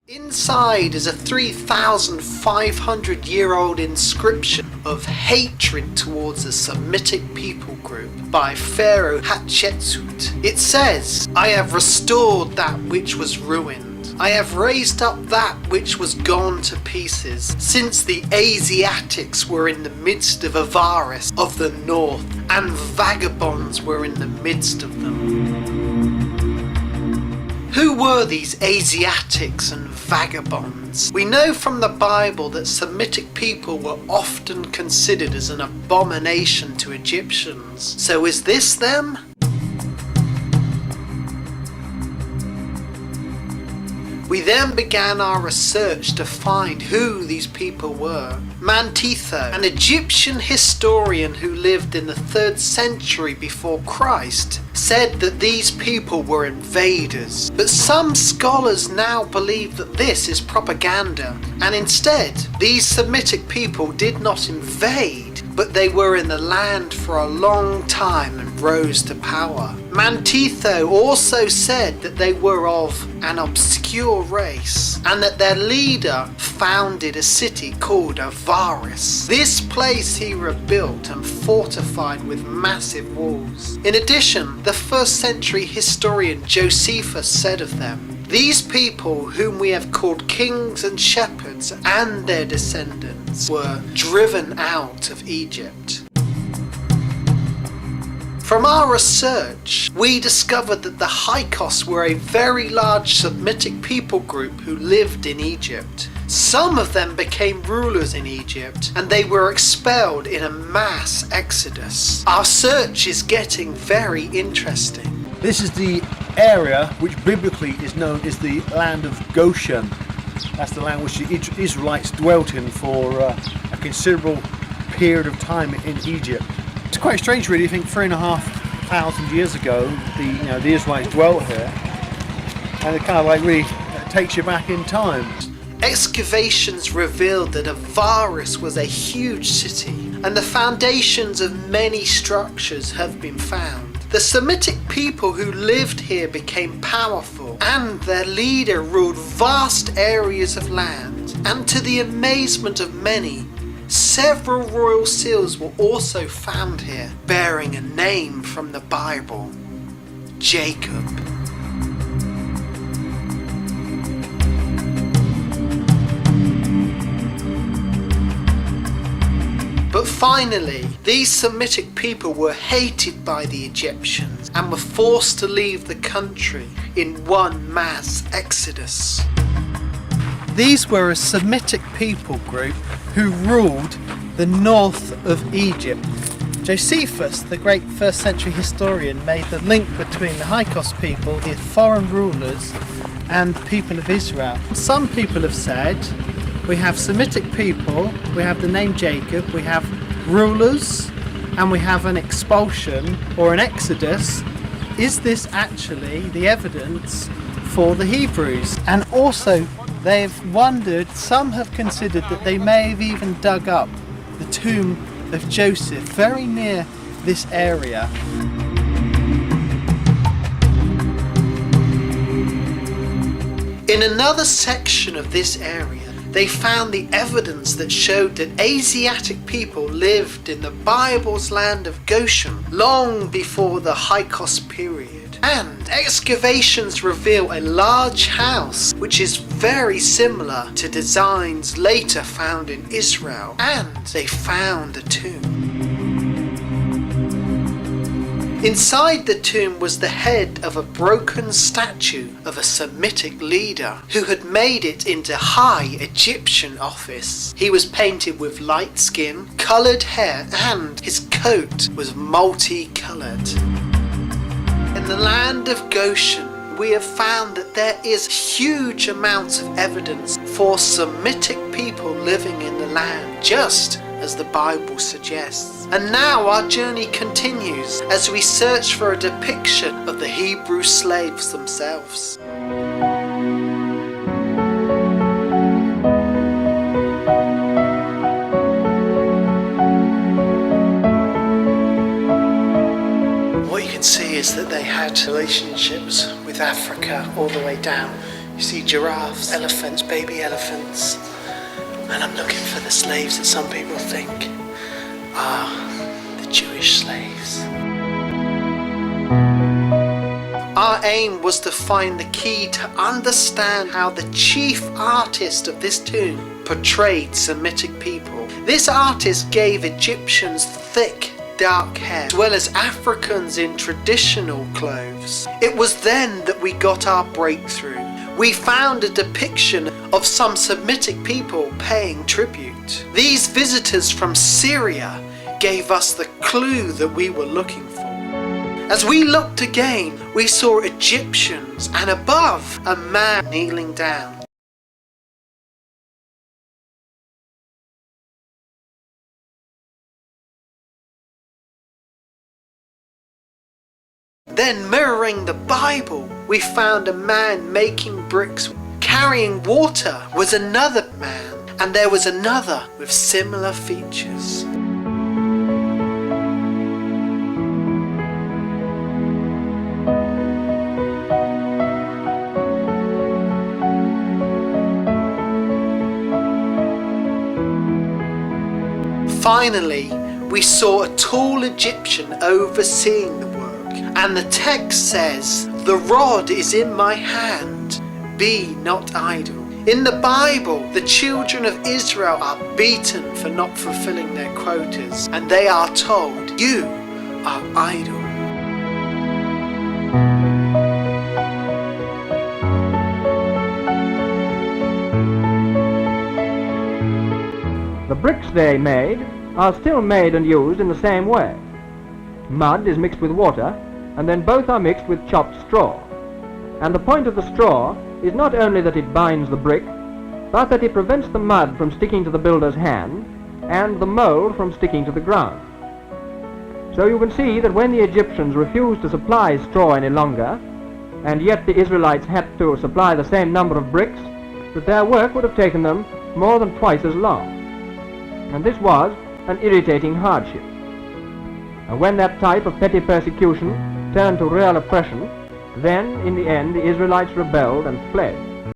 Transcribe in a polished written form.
Inside is a 3,500-year-old inscription of hatred towards a Semitic people group by Pharaoh Hatshepsut. It says, "I have restored that which was ruined. I have raised up that which was gone to pieces, since the Asiatics were in the midst of Avaris of the north, and vagabonds were in the midst of them." Who were these Asiatics and vagabonds? We know from the Bible that Semitic people were often considered as an abomination to Egyptians. So is this them? We then began our research to find who these people were. Manetho, an Egyptian historian who lived in the 3rd century before Christ, said that these people were invaders. But some scholars now believe that this is propaganda, and instead, these Semitic people did not invade, but they were in the land for a long time and rose to power. Manetho also said that they were of an obscure race, and that their leader founded a city called Avaris. This place he rebuilt and fortified with massive walls. In addition, the 1st century historian Josephus said of them, "These people whom we have called kings and shepherds and their descendants were driven out of Egypt." From our research, we discovered that the Hyksos were a very large Semitic people group who lived in Egypt. Some of them became rulers in Egypt, and they were expelled in a mass exodus. Our search is getting very interesting. This is the area which biblically is known as the land of Goshen. That's the land which the Israelites dwelt in for a considerable period of time in Egypt. It's quite strange, really. I think 3,500 years ago, the Israelites dwelt here, and it kind of like really takes you back in time. Excavations revealed that Avaris was a huge city, and the foundations of many structures have been found. The Semitic people who lived here became powerful, and their leader ruled vast areas of land, and to the amazement of many, several royal seals were also found here, bearing a name from the Bible: Jacob. But finally, these Semitic people were hated by the Egyptians and were forced to leave the country in one mass exodus. These were a Semitic people group who ruled the north of Egypt. Josephus, the great 1st century historian, made the link between the Hyksos people, the foreign rulers, and the people of Israel. Some people have said, we have Semitic people, we have the name Jacob, we have rulers, and we have an expulsion or an exodus. Is this actually the evidence for the Hebrews? And also, they've wondered, some have considered that they may have even dug up the tomb of Joseph very near this area. In another section of this area, they found the evidence that showed that Asiatic people lived in the Bible's land of Goshen long before the Hyksos period. And excavations reveal a large house which is very similar to designs later found in Israel, and they found a tomb. Inside the tomb was the head of a broken statue of a Semitic leader who had made it into high Egyptian office. He was painted with light skin, coloured hair, and his coat was multicolored. In the land of Goshen, we have found that there is huge amounts of evidence for Semitic people living in the land, just as the Bible suggests. And now our journey continues as we search for a depiction of the Hebrew slaves themselves. What you can see is that they had relationships with Africa all the way down You see giraffes, elephants, baby elephants. And I'm looking for the slaves that some people think are the Jewish slaves. Our aim was to find the key to understand how the chief artist of this tomb portrayed Semitic people. This artist gave Egyptians thick, dark hair, as well as Africans in traditional clothes. It was then that we got our breakthrough. We found a depiction of some Semitic people paying tribute. These visitors from Syria gave us the clue that we were looking for. As we looked again, we saw Egyptians and above a man kneeling down. Then, mirroring the Bible, we found a man making bricks. Carrying water was another man, and there was another with similar features. Finally, we saw a tall Egyptian overseeing the work, and the text says, "The rod is in my hand, be not idle." In the Bible, the children of Israel are beaten for not fulfilling their quotas, and they are told, "You are idle." The bricks they made are still made and used in the same way. Mud is mixed with water, and then both are mixed with chopped straw. And the point of the straw is not only that it binds the brick, but that it prevents the mud from sticking to the builder's hand and the mold from sticking to the ground. So you can see that when the Egyptians refused to supply straw any longer, and yet the Israelites had to supply the same number of bricks, that their work would have taken them more than twice as long. And this was an irritating hardship. And when that type of petty persecution turned to real oppression, then in the end the Israelites rebelled and fled.